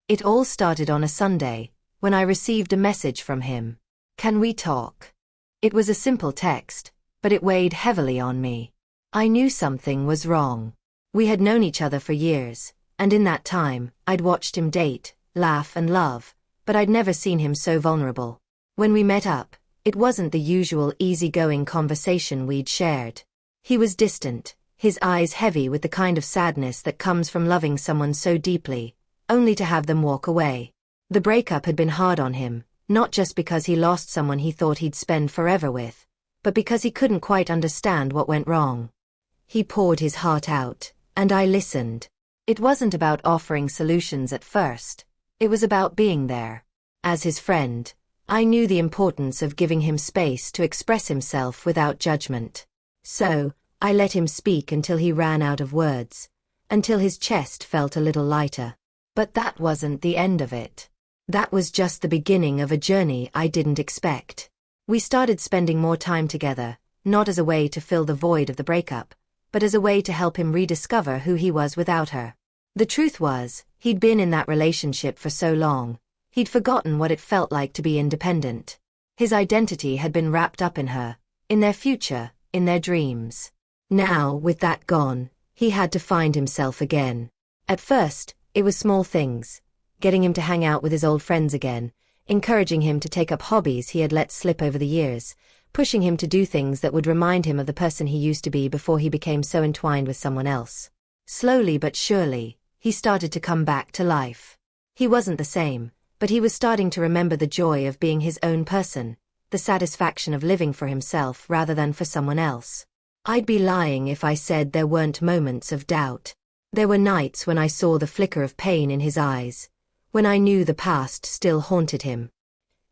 It all started on a Sunday, when I received a message from him. "Can we talk?" It was a simple text, but it weighed heavily on me. I knew something was wrong. We had known each other for years, and in that time, I'd watched him date, laugh and love, but I'd never seen him so vulnerable. When we met up, it wasn't the usual easygoing conversation we'd shared. He was distant, his eyes heavy with the kind of sadness that comes from loving someone so deeply, only to have them walk away. The breakup had been hard on him, not just because he lost someone he thought he'd spend forever with, but because he couldn't quite understand what went wrong. He poured his heart out, and I listened. It wasn't about offering solutions at first. It was about being there. As his friend, I knew the importance of giving him space to express himself without judgment. So, I let him speak until he ran out of words, until his chest felt a little lighter. But that wasn't the end of it. That was just the beginning of a journey I didn't expect. We started spending more time together, not as a way to fill the void of the breakup, but as a way to help him rediscover who he was without her. The truth was, he'd been in that relationship for so long, he'd forgotten what it felt like to be independent. His identity had been wrapped up in her, in their future, in their dreams. Now, with that gone, he had to find himself again. At first, it was small things. Getting him to hang out with his old friends again, encouraging him to take up hobbies he had let slip over the years, pushing him to do things that would remind him of the person he used to be before he became so entwined with someone else. Slowly but surely, he started to come back to life. He wasn't the same, but he was starting to remember the joy of being his own person, the satisfaction of living for himself rather than for someone else. I'd be lying if I said there weren't moments of doubt. There were nights when I saw the flicker of pain in his eyes, when I knew the past still haunted him.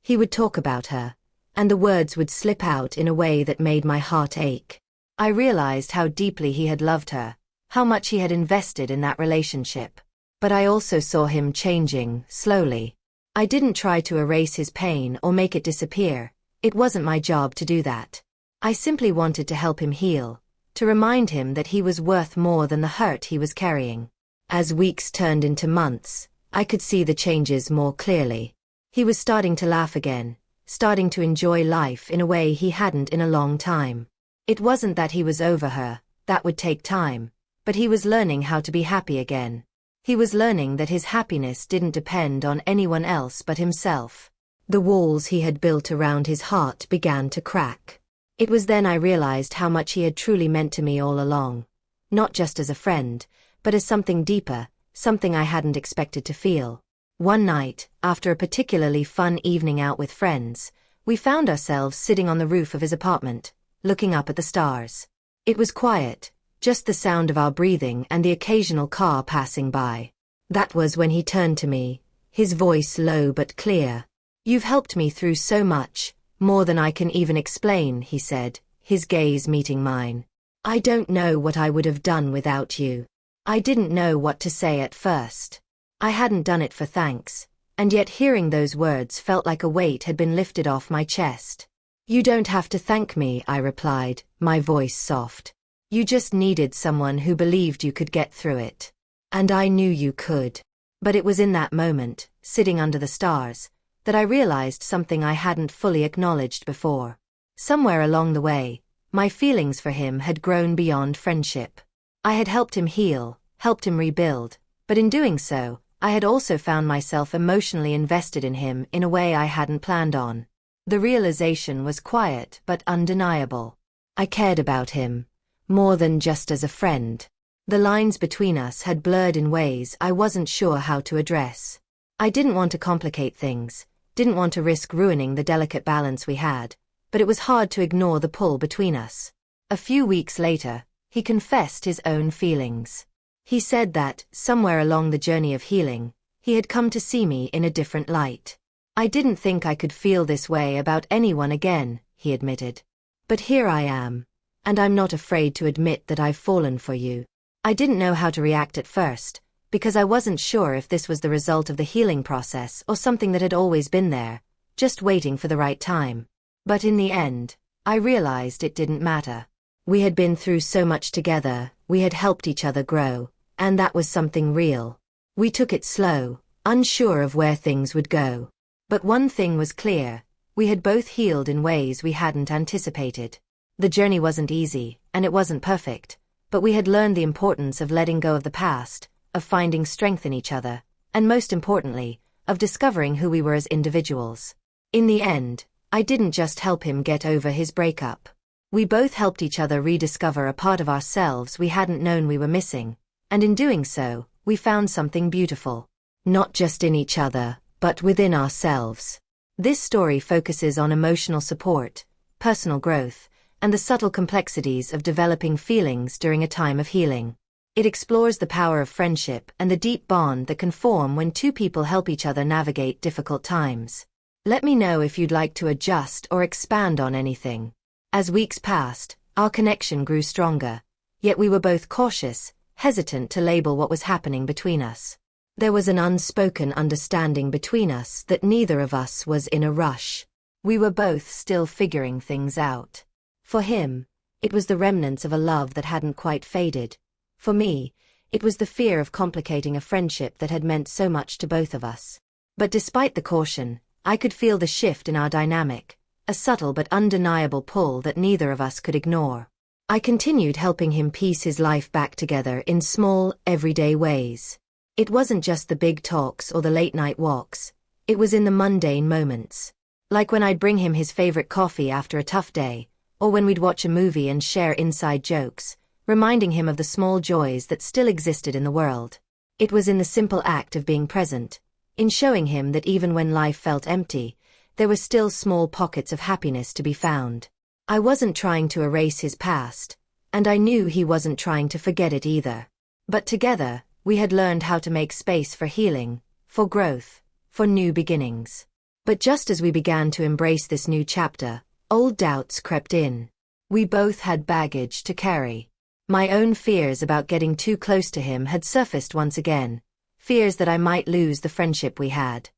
He would talk about her, and the words would slip out in a way that made my heart ache. I realized how deeply he had loved her, how much he had invested in that relationship. But I also saw him changing, slowly. I didn't try to erase his pain or make it disappear. It wasn't my job to do that. I simply wanted to help him heal, to remind him that he was worth more than the hurt he was carrying. As weeks turned into months, I could see the changes more clearly. He was starting to laugh again, starting to enjoy life in a way he hadn't in a long time. It wasn't that he was over her, that would take time, but he was learning how to be happy again. He was learning that his happiness didn't depend on anyone else but himself. The walls he had built around his heart began to crack. It was then I realized how much he had truly meant to me all along. Not just as a friend, but as something deeper, something I hadn't expected to feel. One night, after a particularly fun evening out with friends, we found ourselves sitting on the roof of his apartment, looking up at the stars. It was quiet, just the sound of our breathing and the occasional car passing by. That was when he turned to me, his voice low but clear. "You've helped me through so much, more than I can even explain," he said, his gaze meeting mine. "I don't know what I would have done without you." I didn't know what to say at first. I hadn't done it for thanks, and yet hearing those words felt like a weight had been lifted off my chest. "You don't have to thank me," I replied, my voice soft. "You just needed someone who believed you could get through it. And I knew you could." But it was in that moment, sitting under the stars, that I realized something I hadn't fully acknowledged before. Somewhere along the way, my feelings for him had grown beyond friendship. I had helped him heal, helped him rebuild, but in doing so, I had also found myself emotionally invested in him in a way I hadn't planned on. The realization was quiet but undeniable. I cared about him, more than just as a friend. The lines between us had blurred in ways I wasn't sure how to address. I didn't want to complicate things, didn't want to risk ruining the delicate balance we had, but it was hard to ignore the pull between us. A few weeks later, he confessed his own feelings. He said that, somewhere along the journey of healing, he had come to see me in a different light. "I didn't think I could feel this way about anyone again," he admitted. "But here I am, and I'm not afraid to admit that I've fallen for you." I didn't know how to react at first, because I wasn't sure if this was the result of the healing process or something that had always been there, just waiting for the right time. But in the end, I realized it didn't matter. We had been through so much together, we had helped each other grow, and that was something real. We took it slow, unsure of where things would go. But one thing was clear: we had both healed in ways we hadn't anticipated. The journey wasn't easy, and it wasn't perfect, but we had learned the importance of letting go of the past, of finding strength in each other, and most importantly, of discovering who we were as individuals. In the end, I didn't just help him get over his breakup. We both helped each other rediscover a part of ourselves we hadn't known we were missing, and in doing so, we found something beautiful. Not just in each other, but within ourselves. This story focuses on emotional support, personal growth, and the subtle complexities of developing feelings during a time of healing. It explores the power of friendship and the deep bond that can form when two people help each other navigate difficult times. Let me know if you'd like to adjust or expand on anything. As weeks passed, our connection grew stronger, yet we were both cautious, hesitant to label what was happening between us. There was an unspoken understanding between us that neither of us was in a rush. We were both still figuring things out. For him, it was the remnants of a love that hadn't quite faded. For me, it was the fear of complicating a friendship that had meant so much to both of us. But despite the caution, I could feel the shift in our dynamic, a subtle but undeniable pull that neither of us could ignore. I continued helping him piece his life back together in small, everyday ways. It wasn't just the big talks or the late-night walks. It was in the mundane moments. Like when I'd bring him his favorite coffee after a tough day, or when we'd watch a movie and share inside jokes, reminding him of the small joys that still existed in the world. It was in the simple act of being present, in showing him that even when life felt empty, there were still small pockets of happiness to be found. I wasn't trying to erase his past, and I knew he wasn't trying to forget it either. But together, we had learned how to make space for healing, for growth, for new beginnings. But just as we began to embrace this new chapter, old doubts crept in. We both had baggage to carry. My own fears about getting too close to him had surfaced once again, fears that I might lose the friendship we had.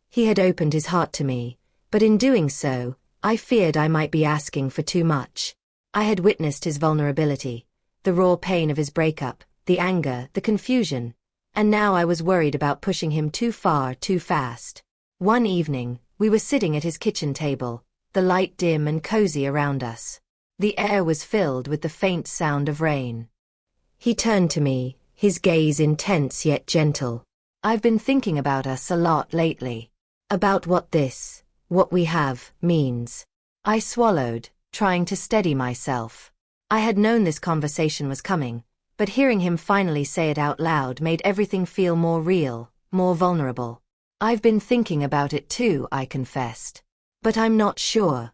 He had opened his heart to me, but in doing so, I feared I might be asking for too much. I had witnessed his vulnerability, the raw pain of his breakup, the anger, the confusion, and now I was worried about pushing him too far too fast. One evening, we were sitting at his kitchen table, the light dim and cozy around us. The air was filled with the faint sound of rain. He turned to me, his gaze intense yet gentle. "I've been thinking about us a lot lately. About what we have, means." I swallowed, trying to steady myself. I had known this conversation was coming, but hearing him finally say it out loud made everything feel more real, more vulnerable. "I've been thinking about it too," I confessed. "But I'm not sure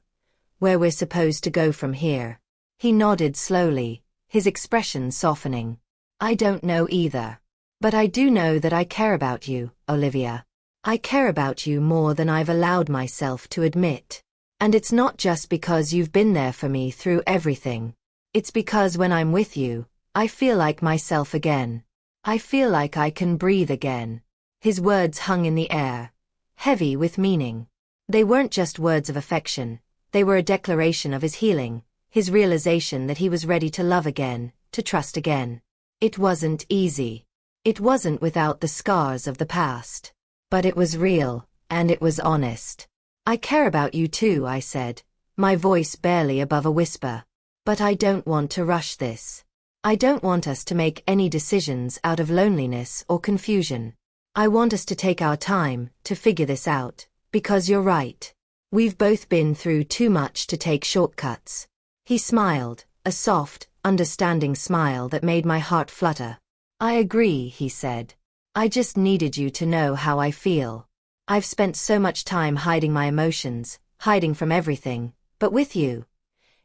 where we're supposed to go from here." He nodded slowly, his expression softening. "I don't know either. But I do know that I care about you, Olivia. I care about you more than I've allowed myself to admit. And it's not just because you've been there for me through everything. It's because when I'm with you, I feel like myself again. I feel like I can breathe again." His words hung in the air, heavy with meaning. They weren't just words of affection. They were a declaration of his healing, his realization that he was ready to love again, to trust again. It wasn't easy. It wasn't without the scars of the past. But it was real, and it was honest. "I care about you too," I said, my voice barely above a whisper. "But I don't want to rush this. I don't want us to make any decisions out of loneliness or confusion. I want us to take our time to figure this out, because you're right. We've both been through too much to take shortcuts." He smiled, a soft, understanding smile that made my heart flutter. "I agree," he said. "I just needed you to know how I feel. I've spent so much time hiding my emotions, hiding from everything, but with you,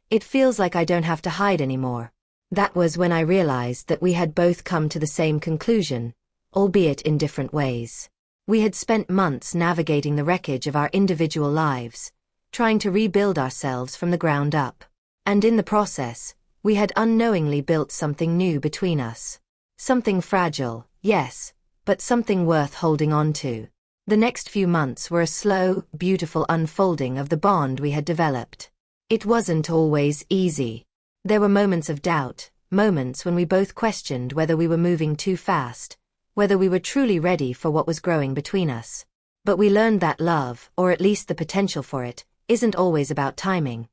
it feels like I don't have to hide anymore." That was when I realized that we had both come to the same conclusion, albeit in different ways. We had spent months navigating the wreckage of our individual lives, trying to rebuild ourselves from the ground up. And in the process, we had unknowingly built something new between us. Something fragile, yes, but something worth holding on to. The next few months were a slow, beautiful unfolding of the bond we had developed. It wasn't always easy. There were moments of doubt, moments when we both questioned whether we were moving too fast, whether we were truly ready for what was growing between us. But we learned that love, or at least the potential for it, isn't always about timing.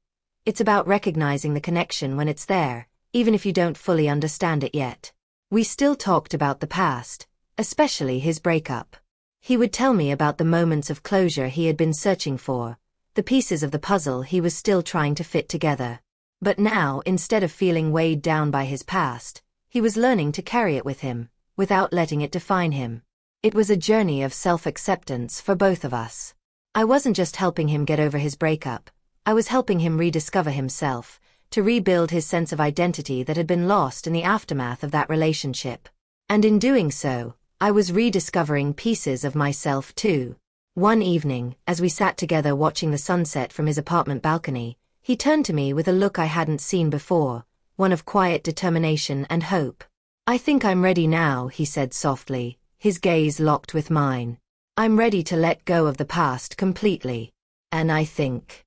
It's about recognizing the connection when it's there, even if you don't fully understand it yet. We still talked about the past, especially his breakup. He would tell me about the moments of closure he had been searching for, the pieces of the puzzle he was still trying to fit together. But now, instead of feeling weighed down by his past, he was learning to carry it with him, without letting it define him. It was a journey of self-acceptance for both of us. I wasn't just helping him get over his breakup, I was helping him rediscover himself, to rebuild his sense of identity that had been lost in the aftermath of that relationship. And in doing so, I was rediscovering pieces of myself too. One evening, as we sat together watching the sunset from his apartment balcony, he turned to me with a look I hadn't seen before, one of quiet determination and hope. "I think I'm ready now," he said softly, his gaze locked with mine. "I'm ready to let go of the past completely. And I think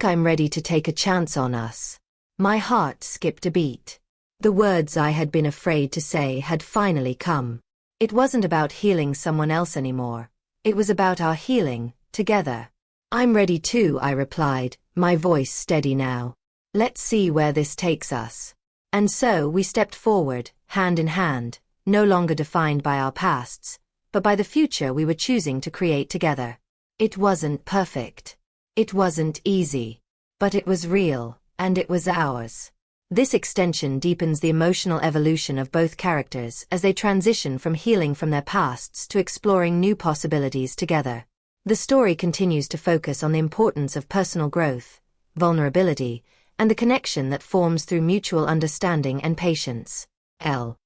I'm ready to take a chance on us." My heart skipped a beat. The words I had been afraid to say had finally come. It wasn't about healing someone else anymore. It was about our healing, together. "I'm ready too," I replied, my voice steady now. "Let's see where this takes us." And so we stepped forward, hand in hand, no longer defined by our pasts, but by the future we were choosing to create together. It wasn't perfect. It wasn't easy. But it was real, and it was ours. This extension deepens the emotional evolution of both characters as they transition from healing from their pasts to exploring new possibilities together. The story continues to focus on the importance of personal growth, vulnerability, and the connection that forms through mutual understanding and patience. L.